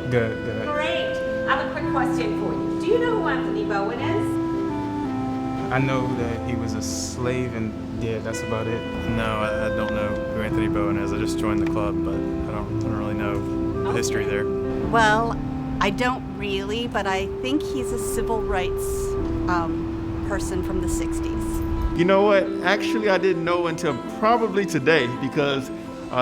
Good, good. Great. I have a quick question for you. Do you know who Anthony Bowen is? I know that he was a slave, and yeah, that's about it. No, I don't know who Anthony Bowen is. I just joined the club, but I don't really know the history there. Well, I don't really, but I think he's a civil rights person from the 60s. You know what? Actually, I didn't know until probably today, because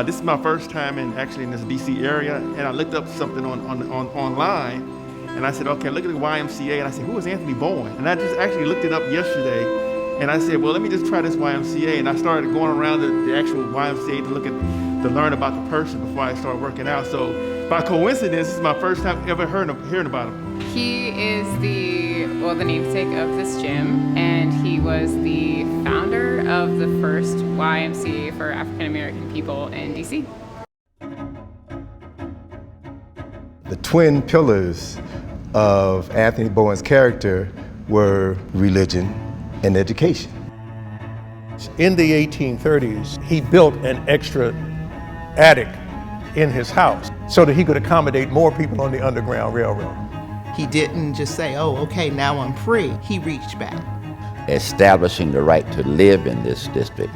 this is my first time in this DC area, and I looked up something online, and I said, okay, look at the YMCA, and I said, who is Anthony Bowen? And I just actually looked it up yesterday, and I said, well, let me just try this YMCA, and I started going around the actual YMCA to learn about the person before I started working out. So by coincidence, this is my first time ever hearing about him. He is the namesake of this gym, and he was the founder of the first YMCA for African American people in DC. The twin pillars of Anthony Bowen's character were religion and education. In the 1830s, he built an extra attic in his house so that he could accommodate more people on the Underground Railroad. He didn't just say, oh, okay, now I'm free. He reached back. Establishing the right to live in this district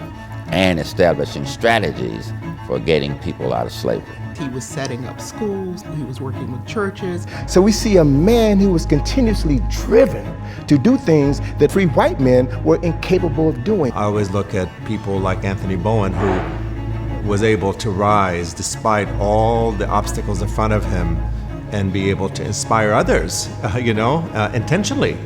and establishing strategies for getting people out of slavery. He was setting up schools, he was working with churches. So we see a man who was continuously driven to do things that free white men were incapable of doing. I always look at people like Anthony Bowen, who was able to rise despite all the obstacles in front of him and be able to inspire others, intentionally,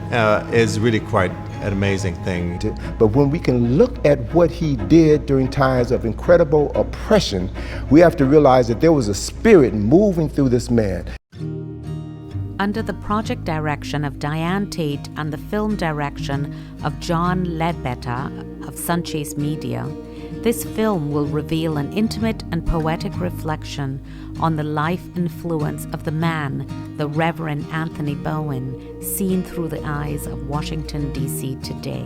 is really quite an amazing thing. But when we can look at what he did during times of incredible oppression, we have to realize that there was a spirit moving through this man. Under the project direction of Diane Taitt and the film direction of John Ledbetter of Sunchase Media, this film will reveal an intimate and poetic reflection on the life influence of the man, the Reverend Anthony Bowen, seen through the eyes of Washington, D.C. today.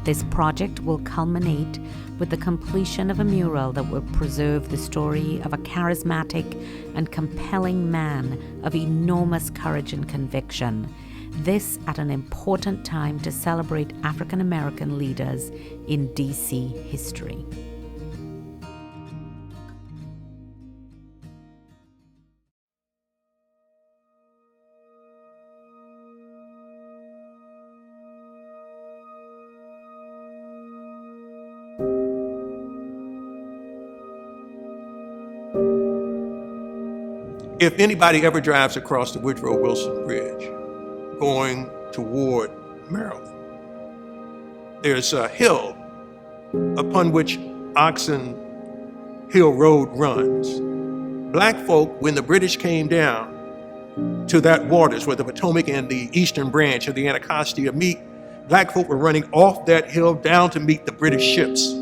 This project will culminate with the completion of a mural that will preserve the story of a charismatic and compelling man of enormous courage and conviction. This at an important time to celebrate African American leaders in D.C. history. If anybody ever drives across the Woodrow Wilson Bridge, going toward Maryland, there's a hill upon which Oxon Hill Road runs. Black folk, when the British came down to that waters where the Potomac and the Eastern Branch of the Anacostia meet, black folk were running off that hill down to meet the British ships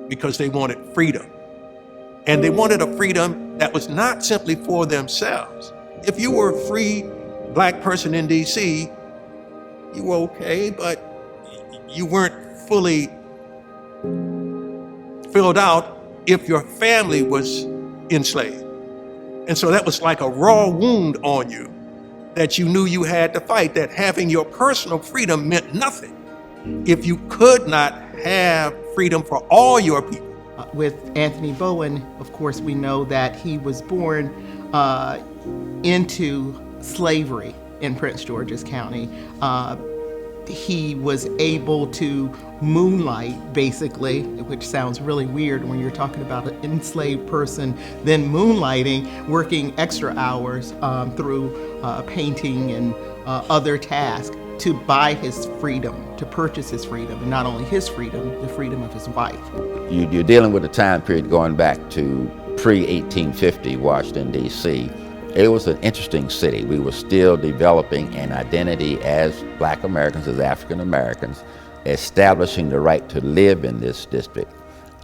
because they wanted freedom. And they wanted a freedom that was not simply for themselves. If you were a free black person in DC, you were okay, but you weren't fully filled out if your family was enslaved. And so that was like a raw wound on you that you knew you had to fight, that having your personal freedom meant nothing if you could not have freedom for all your people. With Anthony Bowen, of course, we know that he was born into slavery in Prince George's County. He was able to moonlight, basically, which sounds really weird when you're talking about an enslaved person, then moonlighting, working extra hours through painting and other tasks to buy his freedom, to purchase his freedom, and not only his freedom, the freedom of his wife. You're dealing with a time period going back to pre-1850 Washington, D.C. It was an interesting city. We were still developing an identity as black Americans, as African Americans, establishing the right to live in this district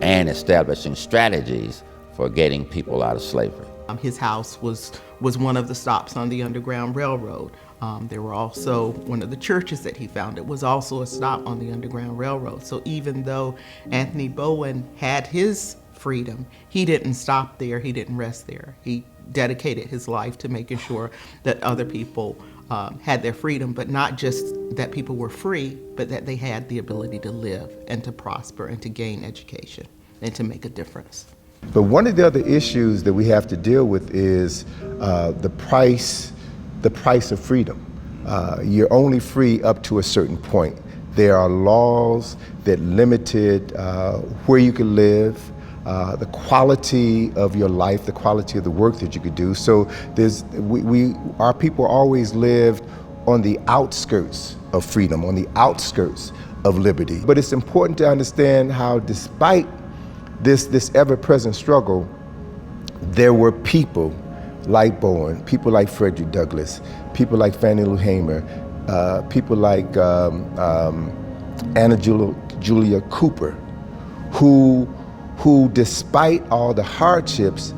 and establishing strategies for getting people out of slavery. His house was one of the stops on the Underground Railroad. There were also, one of the churches that he founded was also a stop on the Underground Railroad. So even though Anthony Bowen had his freedom. He didn't stop there. He didn't rest there. He dedicated his life to making sure that other people had their freedom, but not just that people were free, but that they had the ability to live and to prosper and to gain education and to make a difference. But one of the other issues that we have to deal with is the price of freedom. You're only free up to a certain point. There are laws that limited where you could live, the quality of your life, the quality of the work that you could do. So our people always lived on the outskirts of freedom, on the outskirts of liberty. But it's important to understand how, despite this ever-present struggle, there were people like Bowen, people like Frederick Douglass, people like Fannie Lou Hamer, people like Anna Julia Cooper, who despite all the hardships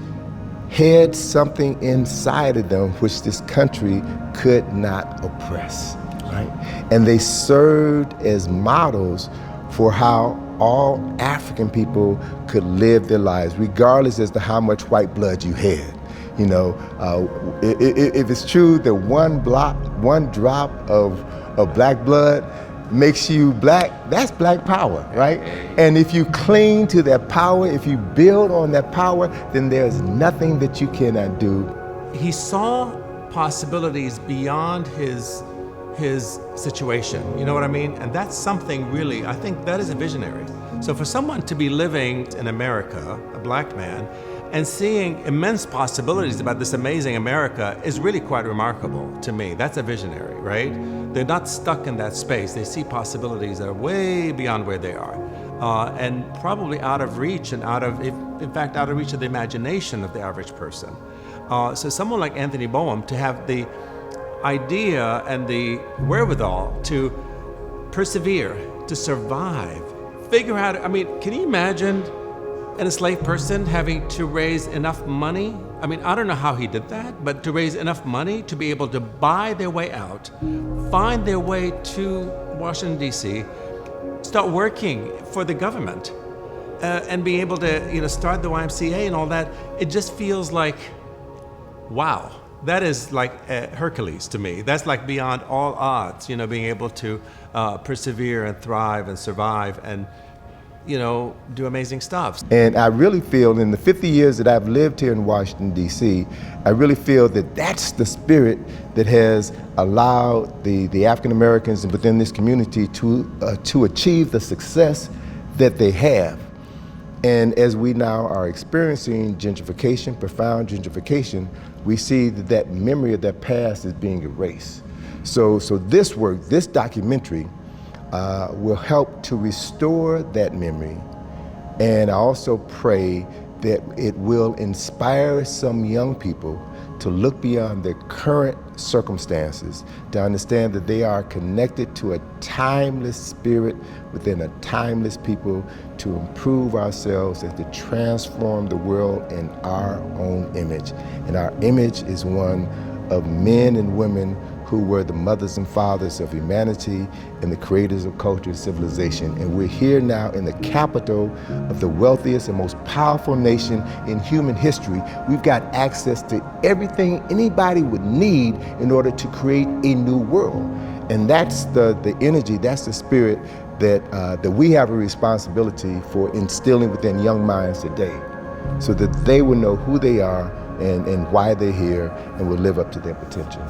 had something inside of them which this country could not oppress, right? And they served as models for how all African people could live their lives, regardless as to how much white blood you had. You know, if it's true that one drop of black blood makes you black, that's black power, right? And if you cling to that power, if you build on that power, then there's nothing that you cannot do. He saw possibilities beyond his situation, you know what I mean? And that's something really, I think that is a visionary. So for someone to be living in America, a black man, and seeing immense possibilities about this amazing America is really quite remarkable to me. That's a visionary, right? They're not stuck in that space. They see possibilities that are way beyond where they are, and probably out of reach and out of reach of the imagination of the average person. So someone like Anthony Bowen, to have the idea and the wherewithal to persevere, to survive, figure out, I mean, can you imagine an enslaved person having to raise enough money? I mean, I don't know how he did that, but to raise enough money to be able to buy their way out, find their way to Washington, D.C., start working for the government, and be able to, start the YMCA and all that. It just feels like, wow. That is like Hercules to me. That's like beyond all odds, being able to persevere and thrive and survive and, do amazing stuff. And I really feel in the 50 years that I've lived here in Washington, D.C., I really feel that that's the spirit that has allowed the African Americans within this community to achieve the success that they have. And as we now are experiencing gentrification, profound gentrification, we see that memory of that past is being erased. So this work, this documentary, will help to restore that memory. And I also pray that it will inspire some young people to look beyond their current circumstances, to understand that they are connected to a timeless spirit within a timeless people, to improve ourselves and to transform the world in our own image. And our image is one of men and women who were the mothers and fathers of humanity and the creators of culture and civilization. And we're here now in the capital of the wealthiest and most powerful nation in human history. We've got access to everything anybody would need in order to create a new world. And that's the energy, that's the spirit that we have a responsibility for instilling within young minds today, so that they will know who they are and why they're here and will live up to their potential.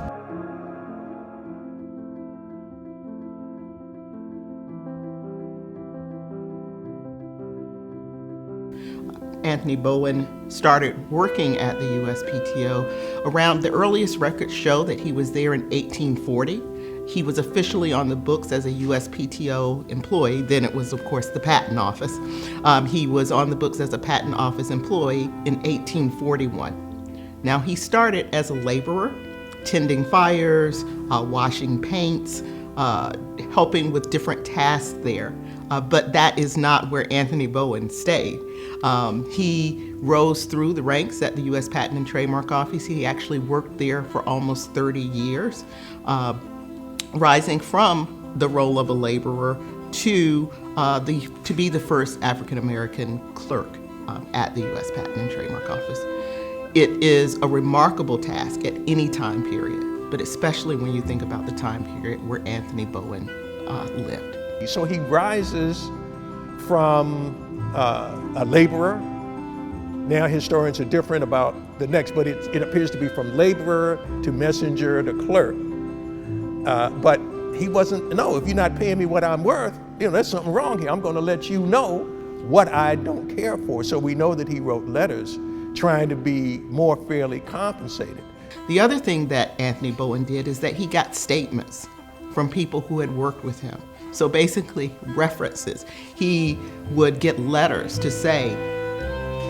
Anthony Bowen started working at the USPTO around the earliest records show that he was there in 1840. He was officially on the books as a USPTO employee. Then it was, of course, the Patent Office. He was on the books as a Patent Office employee in 1841. Now, he started as a laborer, tending fires, washing paints, helping with different tasks there. But that is not where Anthony Bowen stayed. He rose through the ranks at the U.S. Patent and Trademark Office. He actually worked there for almost 30 years, rising from the role of a laborer to be the first African-American clerk at the U.S. Patent and Trademark Office. It is a remarkable task at any time period, but especially when you think about the time period where Anthony Bowen lived. So he rises from a laborer. Now historians are different about the next, but it appears to be from laborer to messenger to clerk. But he wasn't, no, if you're not paying me what I'm worth, there's something wrong here. I'm gonna let you know what I don't care for. So we know that he wrote letters trying to be more fairly compensated. The other thing that Anthony Bowen did is that he got statements from people who had worked with him. So basically references. He would get letters to say,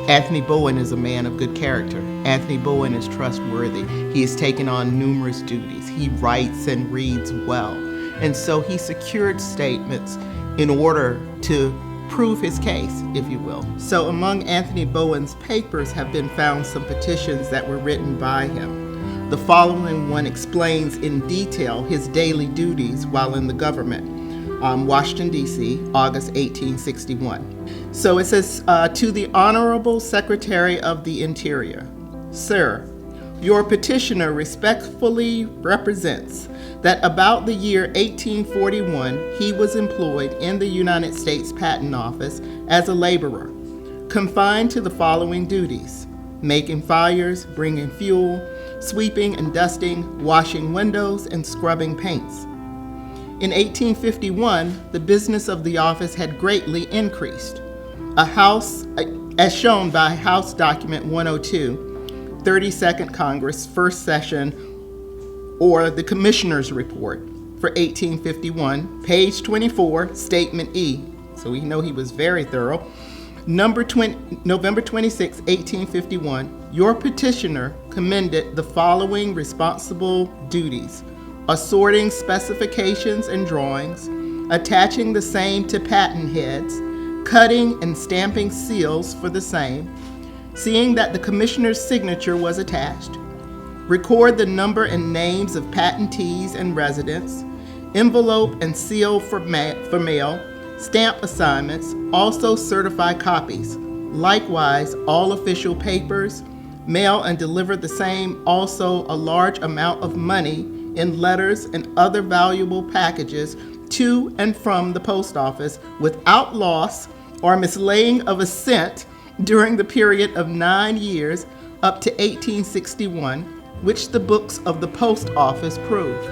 Anthony Bowen is a man of good character. Anthony Bowen is trustworthy. He has taken on numerous duties. He writes and reads well. And so he secured statements in order to prove his case, if you will. So among Anthony Bowen's papers have been found some petitions that were written by him. The following one explains in detail his daily duties while in the government. Washington, D.C., August 1861. So it says, to the Honorable Secretary of the Interior, Sir, your petitioner respectfully represents that about the year 1841, he was employed in the United States Patent Office as a laborer, confined to the following duties: making fires, bringing fuel, sweeping and dusting, washing windows, and scrubbing paints. In 1851, the business of the office had greatly increased. A house, as shown by House Document 102, 32nd Congress, First Session, or the Commissioner's Report for 1851, page 24, Statement E. So we know he was very thorough. November 26, 1851, your petitioner commended the following responsible duties: assorting specifications and drawings, attaching the same to patent heads, cutting and stamping seals for the same, seeing that the commissioner's signature was attached, record the number and names of patentees and residents, envelope and seal for mail, stamp assignments, also certify copies. Likewise, all official papers, mail and deliver the same, also a large amount of money in letters and other valuable packages to and from the post office without loss or mislaying of a cent during the period of 9 years up to 1861, which the books of the post office prove.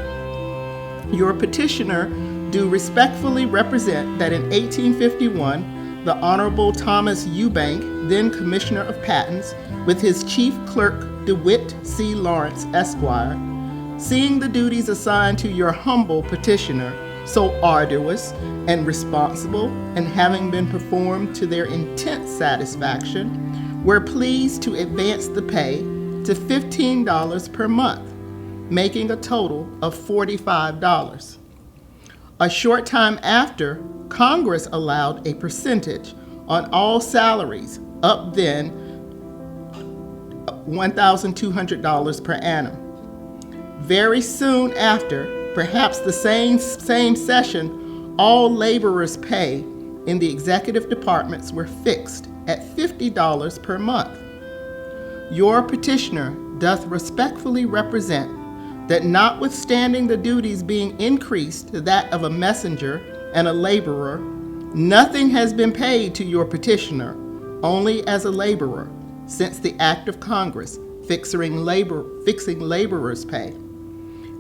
Your petitioner do respectfully represent that in 1851, the Honorable Thomas Eubank, then Commissioner of Patents, with his chief clerk DeWitt C. Lawrence, Esquire, seeing the duties assigned to your humble petitioner so arduous and responsible, and having been performed to their intense satisfaction, were pleased to advance the pay to $15 per month, making a total of $45. A short time after, Congress allowed a percentage on all salaries up then $1,200 per annum. Very soon after, perhaps the same session, all laborers' pay in the executive departments were fixed at $50 per month. Your petitioner doth respectfully represent that notwithstanding the duties being increased to that of a messenger and a laborer, nothing has been paid to your petitioner, only as a laborer, since the act of Congress fixing laborers' pay.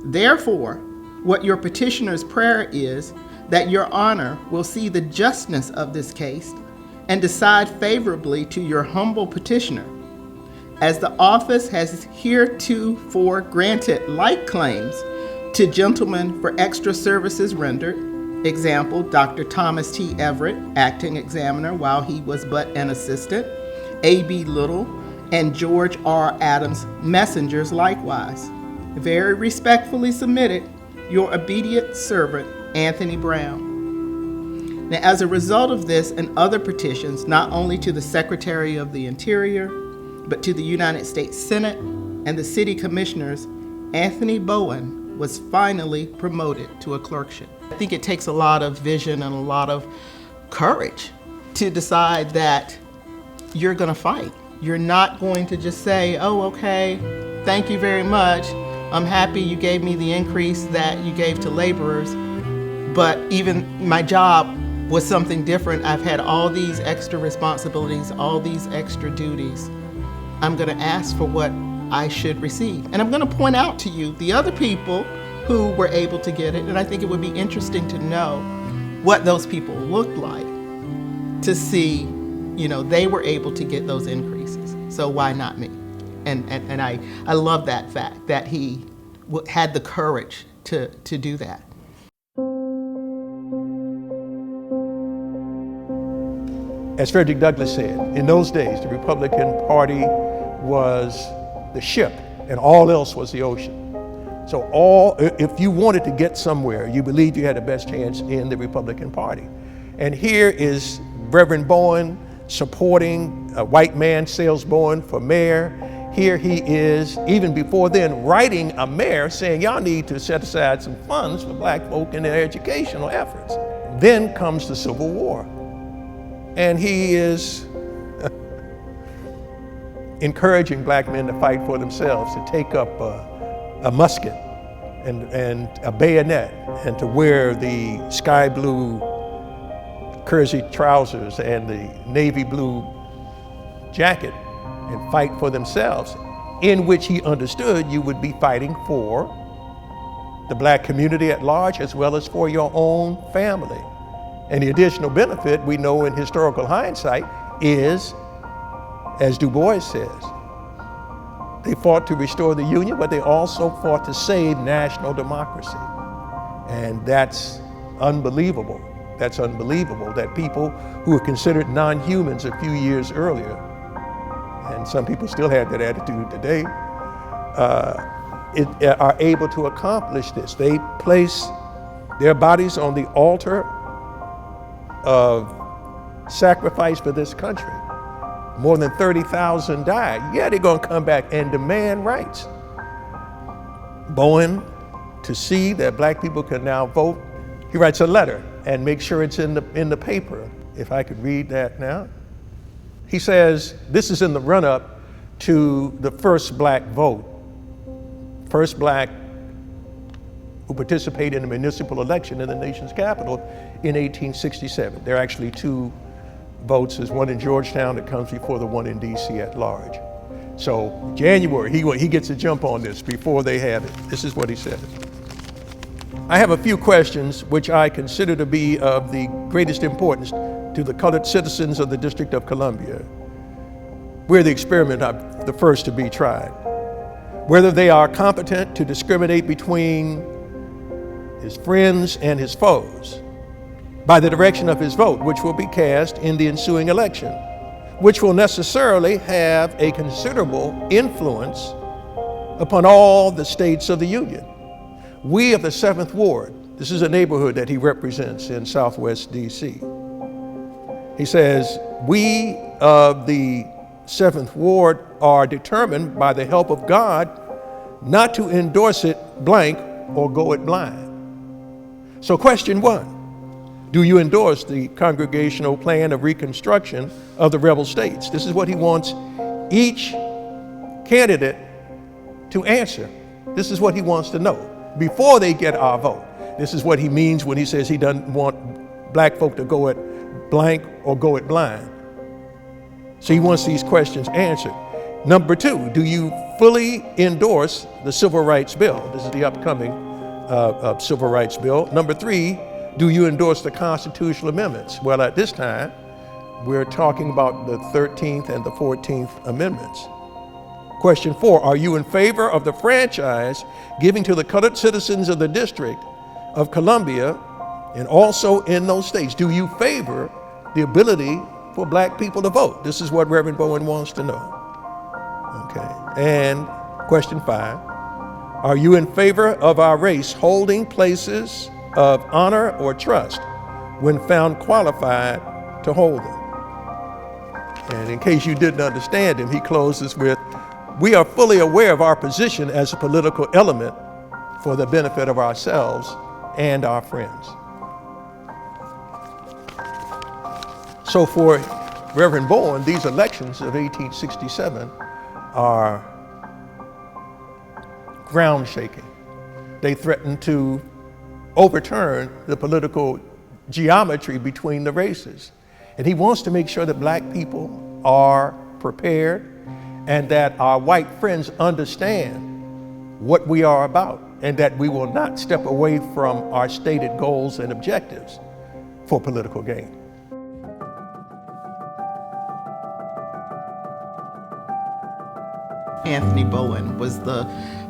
Therefore, what your petitioner's prayer is that your honor will see the justness of this case and decide favorably to your humble petitioner, as the office has heretofore granted like claims to gentlemen for extra services rendered, example, Dr. Thomas T. Everett, acting examiner while he was but an assistant, A.B. Little, and George R. Adams, messengers likewise. Very respectfully submitted, your obedient servant, Anthony Brown. Now, as a result of this and other petitions, not only to the Secretary of the Interior, but to the United States Senate and the city commissioners, Anthony Bowen was finally promoted to a clerkship. I think it takes a lot of vision and a lot of courage to decide that you're going to fight. You're not going to just say, oh, okay, thank you very much. I'm happy you gave me the increase that you gave to laborers, but even my job was something different. I've had all these extra responsibilities, all these extra duties. I'm going to ask for what I should receive. And I'm going to point out to you the other people who were able to get it, and I think it would be interesting to know what those people looked like to see, they were able to get those increases. So why not me? And I love that fact that he had the courage to do that. As Frederick Douglass said, in those days, the Republican Party was the ship and all else was the ocean. So if you wanted to get somewhere, you believed you had the best chance in the Republican Party. And here is Reverend Bowen supporting a white man, Sales Bowen, for mayor. Here he is, even before then, writing a mayor saying, y'all need to set aside some funds for black folk in their educational efforts. Then comes the Civil War. And he is encouraging black men to fight for themselves, to take up a musket and a bayonet, and to wear the sky blue kersey trousers and the navy blue jacket and fight for themselves, in which he understood you would be fighting for the black community at large as well as for your own family. And the additional benefit we know in historical hindsight is, as Du Bois says, they fought to restore the Union, but they also fought to save national democracy. And that's unbelievable. That's unbelievable that people who were considered non-humans a few years earlier, and some people still have that attitude today, are able to accomplish this. They place their bodies on the altar of sacrifice for this country. More than 30,000 died. Yeah, they're gonna come back and demand rights. Bowen, to see that black people can now vote, he writes a letter and makes sure it's in the paper. If I could read that now. He says, this is in the run-up to the first black vote. First black who participated in a municipal election in the nation's capital in 1867. There are actually two votes. There's one in Georgetown that comes before the one in DC at large. So January, he gets a jump on this before they have it. This is what he says. I have a few questions which I consider to be of the greatest importance to the colored citizens of the District of Columbia. We're the experiment of the first to be tried. Whether they are competent to discriminate between his friends and his foes by the direction of his vote, which will be cast in the ensuing election, which will necessarily have a considerable influence upon all the states of the Union. We of the 7th Ward, this is a neighborhood that he represents in Southwest DC. He says, we of the 7th Ward are determined by the help of God not to endorse it blank or go it blind. So question 1, do you endorse the congregational plan of reconstruction of the rebel states? This is what he wants each candidate to answer. This is what he wants to know before they get our vote. This is what he means when he says he doesn't want black folk to go it blank or go it blind. So he wants these questions answered. Number 2, do you fully endorse the Civil Rights Bill? This is the upcoming Civil Rights Bill. Number 3, do you endorse the constitutional amendments? Well, at this time, we're talking about the 13th and the 14th Amendments. Question 4, are you in favor of the franchise giving to the colored citizens of the District of Columbia and also in those states? Do you favor the ability for black people to vote? This is what Reverend Bowen wants to know. Okay, and question 5, are you in favor of our race holding places of honor or trust when found qualified to hold them? And in case you didn't understand him, he closes with, we are fully aware of our position as a political element for the benefit of ourselves and our friends. So for Reverend Bowen, these elections of 1867 are ground shaking. They threaten to overturn the political geometry between the races. And he wants to make sure that black people are prepared and that our white friends understand what we are about and that we will not step away from our stated goals and objectives for political gain. Anthony Bowen was the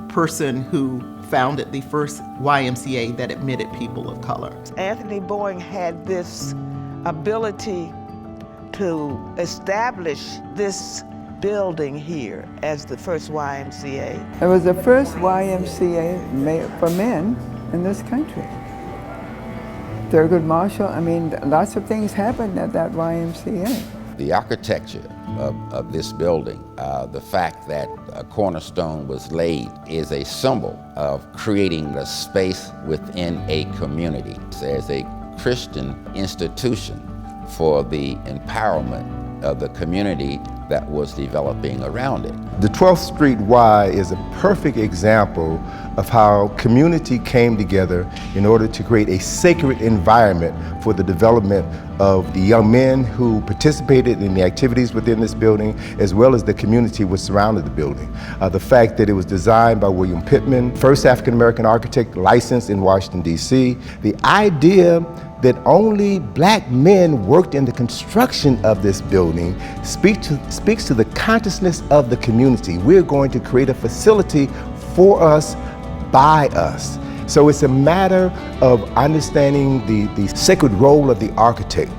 person who founded the first YMCA that admitted people of color. Anthony Bowen had this ability to establish this building here as the first YMCA. It was the first YMCA for men in this country. Thurgood Marshall, I mean, lots of things happened at that YMCA. The architecture of this building, the fact that a cornerstone was laid is a symbol of creating a space within a community as a Christian institution for the empowerment of the community that was developing around it. The 12th Street Y is a perfect example of how community came together in order to create a sacred environment for the development of the young men who participated in the activities within this building, as well as the community which surrounded the building. The fact that it was designed by William Pittman, first African-American architect licensed in Washington, D.C. The idea that only black men worked in the construction of this building speaks to the consciousness of the community. We're going to create a facility for us, by us. So it's a matter of understanding the sacred role of the architect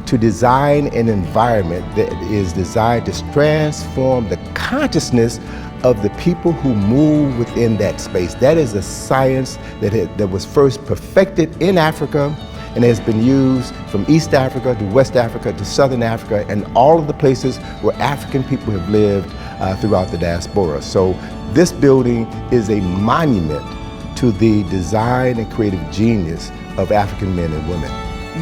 to design an environment that is designed to transform the consciousness of the people who move within that space. That is a science that was first perfected in Africa and has been used from East Africa to West Africa to Southern Africa and all of the places where African people have lived throughout the diaspora. So this building is a monument to the design and creative genius of African men and women.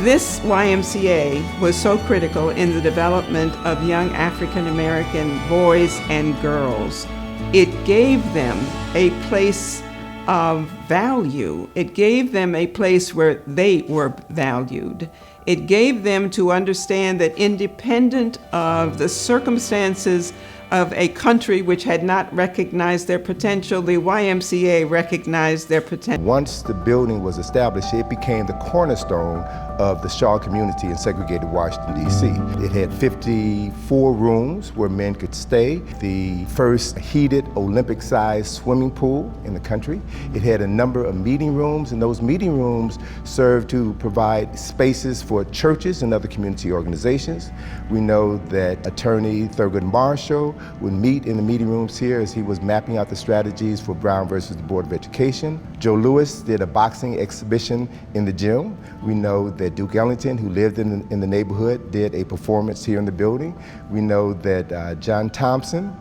This YMCA was so critical in the development of young African American boys and girls. It gave them a place of value. It gave them a place where they were valued. It gave them to understand that independent of the circumstances of a country which had not recognized their potential, the YMCA recognized their potential. Once the building was established, it became the cornerstone of the Shaw community in segregated Washington, D.C. It had 54 rooms where men could stay, the first heated Olympic-sized swimming pool in the country. It had a number of meeting rooms, and those meeting rooms served to provide spaces for churches and other community organizations. We know that Attorney Thurgood Marshall would meet in the meeting rooms here as he was mapping out the strategies for Brown versus the Board of Education. Joe Louis did a boxing exhibition in the gym. We know that Duke Ellington, who lived in the neighborhood, did a performance here in the building. We know that John Thompson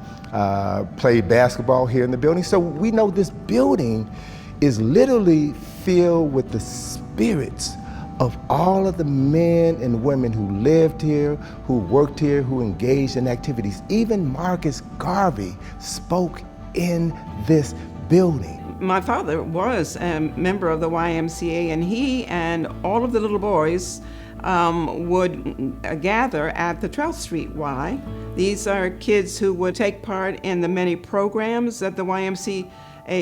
played basketball here in the building. So we know this building is literally filled with the spirits of all of the men and women who lived here, who worked here, who engaged in activities. Even Marcus Garvey spoke in this building. My father was a member of the YMCA, and he and all of the little boys would gather at the 12th Street Y. These are kids who would take part in the many programs that the YMCA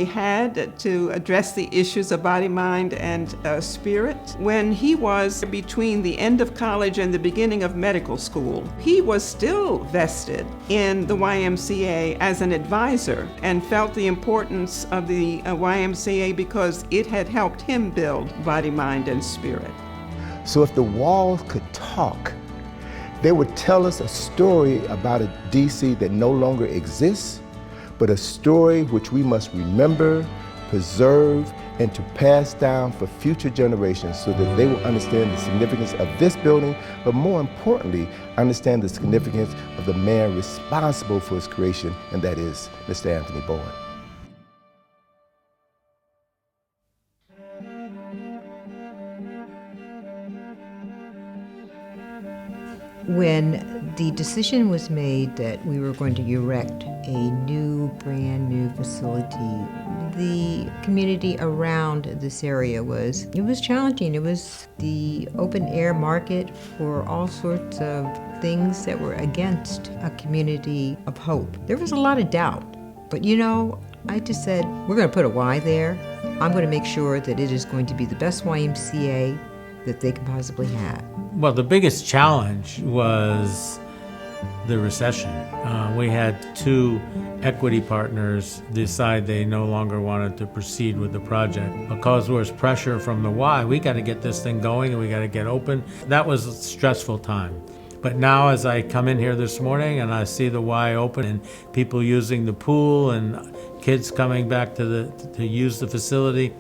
had to address the issues of body, mind, and spirit. When he was between the end of college and the beginning of medical school, he was still vested in the YMCA as an advisor and felt the importance of the YMCA because it had helped him build body, mind, and spirit. So if the walls could talk, they would tell us a story about a DC that no longer exists, but a story which we must remember, preserve, and to pass down for future generations so that they will understand the significance of this building, but more importantly, understand the significance of the man responsible for its creation, and that is Mr. Anthony Bowen. When the decision was made that we were going to erect a brand new facility, the community around this area was challenging. It was the open air market for all sorts of things that were against a community of hope. There was a lot of doubt, but I just said, we're going to put a Y there. I'm going to make sure that it is going to be the best YMCA that they can possibly have. Well, the biggest challenge was the recession. We had 2 equity partners decide they no longer wanted to proceed with the project because there was pressure from the Y. We got to get this thing going and we got to get open. That was a stressful time. But now as I come in here this morning and I see the Y open and people using the pool and kids coming back to use the facility,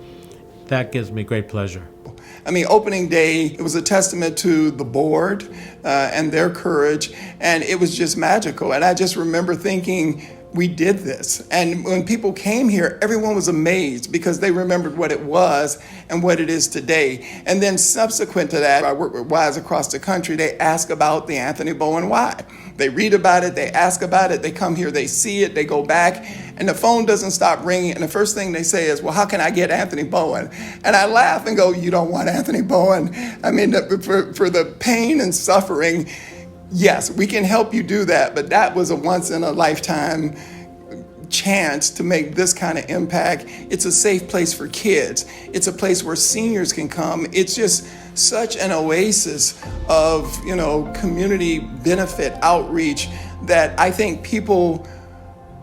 that gives me great pleasure. I mean, opening day, it was a testament to the board and their courage, and it was just magical. And I just remember thinking, we did this. And when people came here, everyone was amazed because they remembered what it was and what it is today. And then subsequent to that, I work with Ys across the country, they ask about the Anthony Bowen Y. They read about it, they ask about it, they come here, they see it, they go back, and the phone doesn't stop ringing. And the first thing they say is, well, how can I get Anthony Bowen? And I laugh and go, you don't want Anthony Bowen. I mean, for the pain and suffering, yes, we can help you do that, but that was a once-in-a-lifetime chance to make this kind of impact. It's a safe place for kids. It's a place where seniors can come. It's just such an oasis of, community benefit outreach that I think people,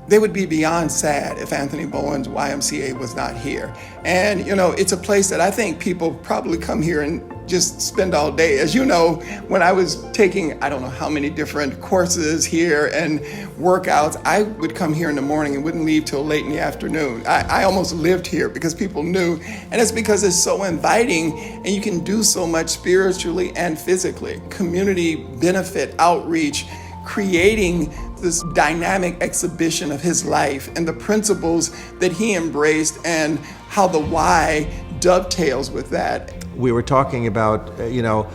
they would be beyond sad if Anthony Bowen's YMCA was not here. And, it's a place that I think people probably come here and just spend all day. As you know, when I was taking, I don't know how many different courses here and workouts, I would come here in the morning and wouldn't leave till late in the afternoon. I almost lived here because people knew, and it's because it's so inviting and you can do so much spiritually and physically. Community benefit outreach, creating this dynamic exhibition of his life and the principles that he embraced and how the Y dovetails with that. We were talking about, a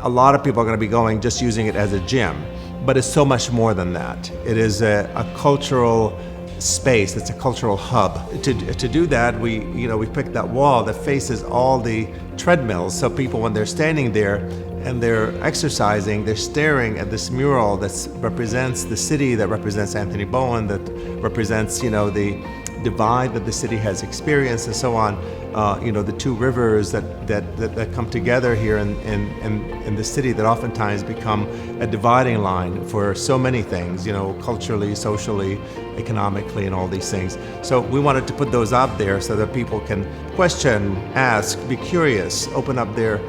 lot of people are going to be going just using it as a gym, but it's so much more than that. It is a cultural space. It's a cultural hub. To do that, we picked that wall that faces all the treadmills. So people, when they're standing there and they're exercising, they're staring at this mural that represents the city, that represents Anthony Bowen, that represents, the divide that the city has experienced and so on. The 2 rivers that come together here in the city that oftentimes become a dividing line for so many things, culturally, socially, economically, and all these things. So we wanted to put those out there so that people can question, ask, be curious, open up their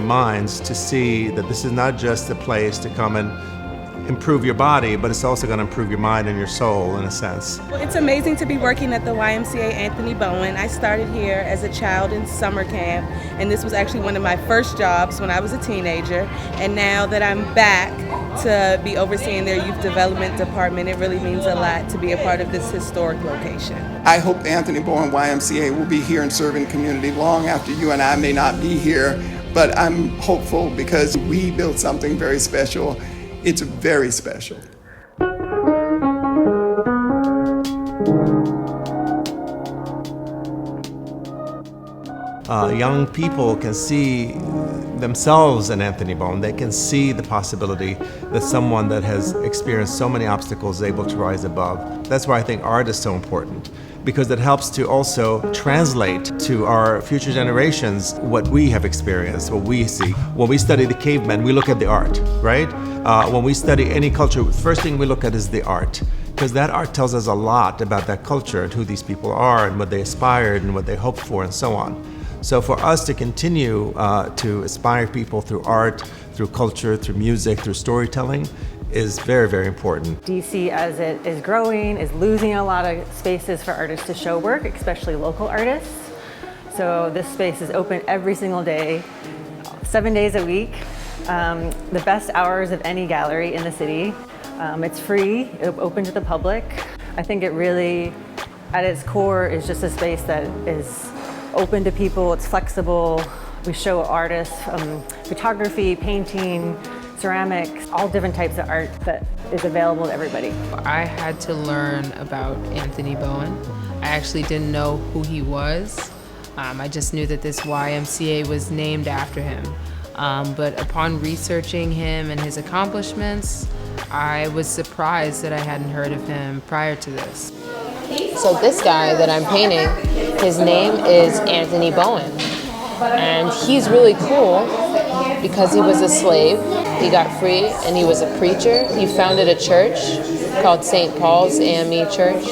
minds to see that this is not just a place to come and improve your body, but it's also going to improve your mind and your soul in a sense. Well, it's amazing to be working at the YMCA Anthony Bowen. I started here as a child in summer camp, and this was actually one of my first jobs when I was a teenager. And now that I'm back to be overseeing their youth development department, it really means a lot to be a part of this historic location. I hope the Anthony Bowen YMCA will be here and serving the community long after you and I may not be here, but I'm hopeful because we built something very special. It's very special. Young people can see themselves in Anthony Bowen. They can see the possibility that someone that has experienced so many obstacles is able to rise above. That's why I think art is so important, because it helps to also translate to our future generations what we have experienced, what we see. When we study the cavemen, we look at the art, right? When we study any culture, the first thing we look at is the art, because that art tells us a lot about that culture and who these people are and what they aspired and what they hoped for and so on. So for us to continue to inspire people through art, through culture, through music, through storytelling is very, very important. DC, as it is growing, is losing a lot of spaces for artists to show work, especially local artists. So this space is open every single day, 7 days a week, the best hours of any gallery in the city. It's free, open to the public. I think it really, at its core, is just a space that is open to people, it's flexible. We show artists photography, painting, ceramics, all different types of art that is available to everybody. I had to learn about Anthony Bowen. I actually didn't know who he was. I just knew that this YMCA was named after him. But upon researching him and his accomplishments, I was surprised that I hadn't heard of him prior to this. So this guy that I'm painting, his name is Anthony Bowen. And he's really cool because he was a slave, he got free, and he was a preacher. He founded a church called St. Paul's AME Church.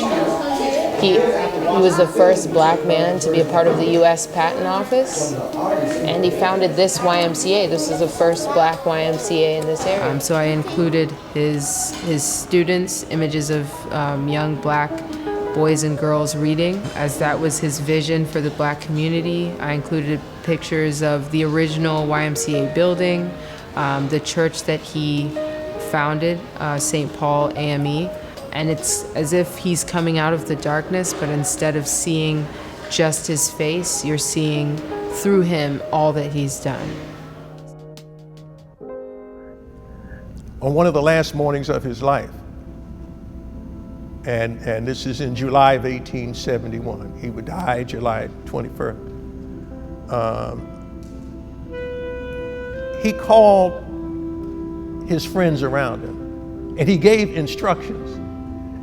He was the first black man to be a part of the U.S. Patent Office, and he founded this YMCA. This is the first black YMCA in this area. So I included his students, images of young black boys and girls reading, as that was his vision for the black community. I included pictures of the original YMCA building, the church that he founded, St. Paul AME. And it's as if he's coming out of the darkness, but instead of seeing just his face, you're seeing through him all that he's done. On one of the last mornings of his life, and this is in July of 1871, he would die July 21st, he called his friends around him, and he gave instructions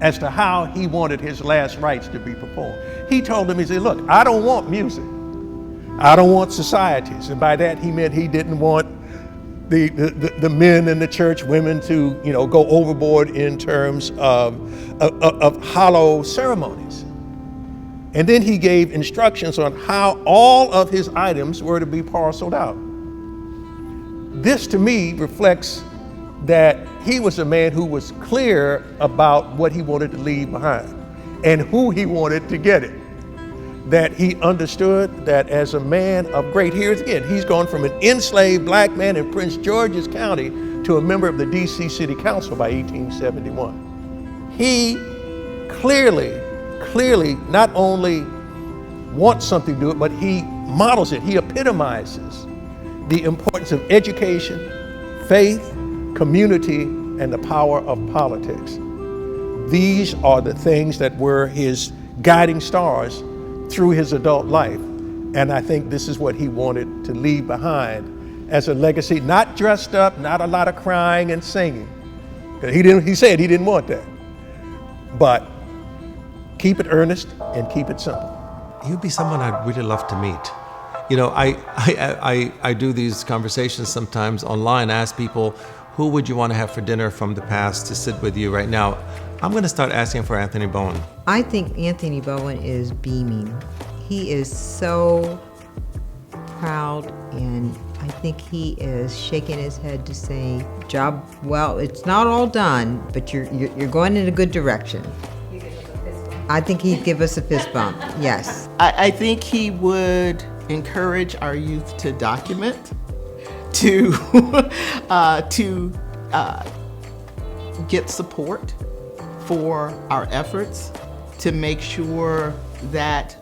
as to how he wanted his last rites to be performed. He told them, he said, look, I don't want music. I don't want societies. And by that he meant he didn't want the men in the church, women to, go overboard in terms of hollow ceremonies. And then he gave instructions on how all of his items were to be parceled out. This to me reflects that he was a man who was clear about what he wanted to leave behind and who he wanted to get it. That he understood that as a man of great, here's again, he's gone from an enslaved black man in Prince George's County to a member of the DC City Council by 1871. He clearly not only wants something to do it, but he models it, he epitomizes the importance of education, faith, community, and the power of politics. These are the things that were his guiding stars through his adult life. And I think this is what he wanted to leave behind as a legacy, not dressed up, not a lot of crying and singing. He said he didn't want that. But keep it earnest and keep it simple. You'd be someone I'd really love to meet. I do these conversations sometimes online, ask people, who would you want to have for dinner from the past to sit with you right now? I'm going to start asking for Anthony Bowen. I think Anthony Bowen is beaming. He is so proud, and I think he is shaking his head to say, job, well, it's not all done, but you're going in a good direction. I think he'd give us a fist bump, yes. I think he would encourage our youth to document, to get support for our efforts, to make sure that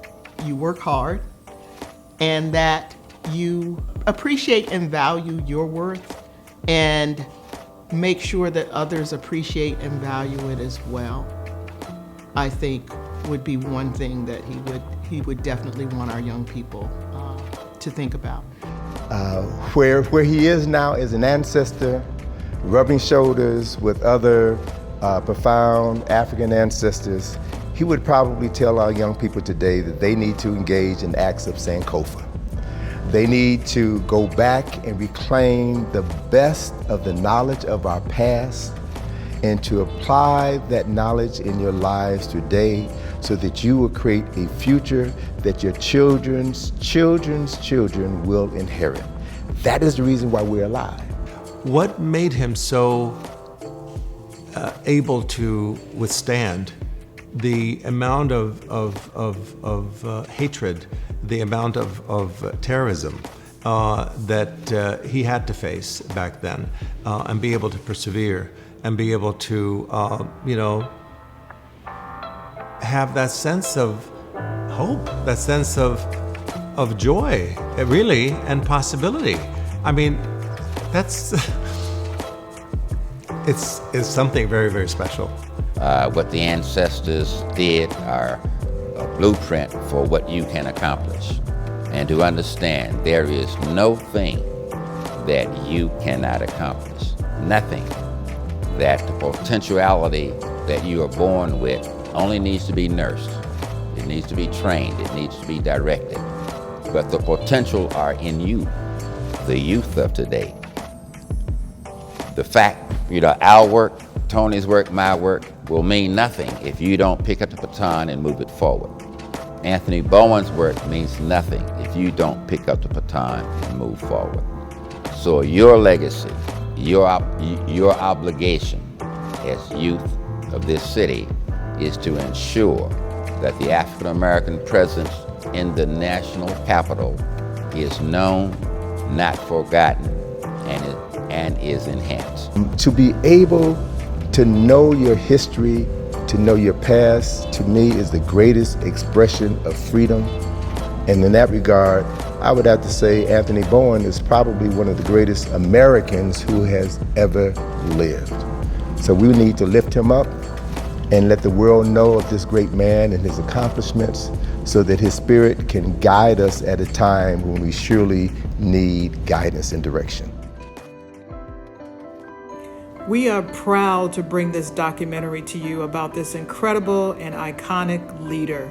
you work hard and that you appreciate and value your worth, and make sure that others appreciate and value it as well. I think would be one thing that he would definitely want our young people to think about. Where he is now is an ancestor, rubbing shoulders with other profound African ancestors. He would probably tell our young people today that they need to engage in acts of Sankofa. They need to go back and reclaim the best of the knowledge of our past and to apply that knowledge in your lives today so that you will create a future that your children's children's children will inherit. That is the reason why we're alive. What made him so able to withstand the amount of hatred, the amount of terrorism that he had to face back then, and be able to persevere and be able to, have that sense of hope, that sense of joy, really, and possibility. I mean, that's It's something very, very special. What the ancestors did are a blueprint for what you can accomplish. And to understand there is no thing that you cannot accomplish. Nothing. That the potentiality that you are born with only needs to be nursed. It needs to be trained. It needs to be directed. But the potential are in you, the youth of today. The fact, our work, Tony's work, my work, will mean nothing if you don't pick up the baton and move it forward. Anthony Bowen's work means nothing if you don't pick up the baton and move forward. So your legacy, your obligation as youth of this city is to ensure that the African American presence in the national capital is known, not forgotten, and is enhanced. To be able to know your history, to know your past, to me is the greatest expression of freedom. And in that regard, I would have to say Anthony Bowen is probably one of the greatest Americans who has ever lived. So we need to lift him up and let the world know of this great man and his accomplishments so that his spirit can guide us at a time when we surely need guidance and direction. We are proud to bring this documentary to you about this incredible and iconic leader,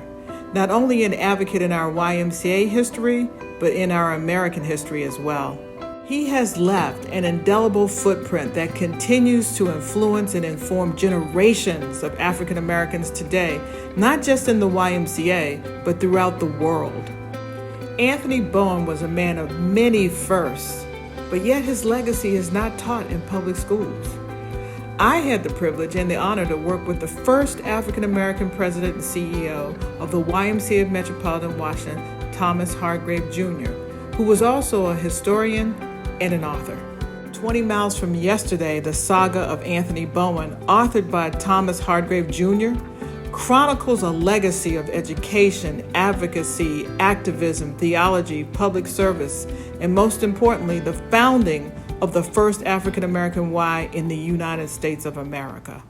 not only an advocate in our YMCA history, but in our American history as well. He has left an indelible footprint that continues to influence and inform generations of African Americans today, not just in the YMCA, but throughout the world. Anthony Bowen was a man of many firsts, but yet his legacy is not taught in public schools. I had the privilege and the honor to work with the first African American president and CEO of the YMCA of Metropolitan Washington, Thomas Hargrave Jr., who was also a historian and an author. 20 Miles from Yesterday, the saga of Anthony Bowen, authored by Thomas Hargrave Jr., chronicles a legacy of education, advocacy, activism, theology, public service, and most importantly, the founding of the first African American Y in the United States of America.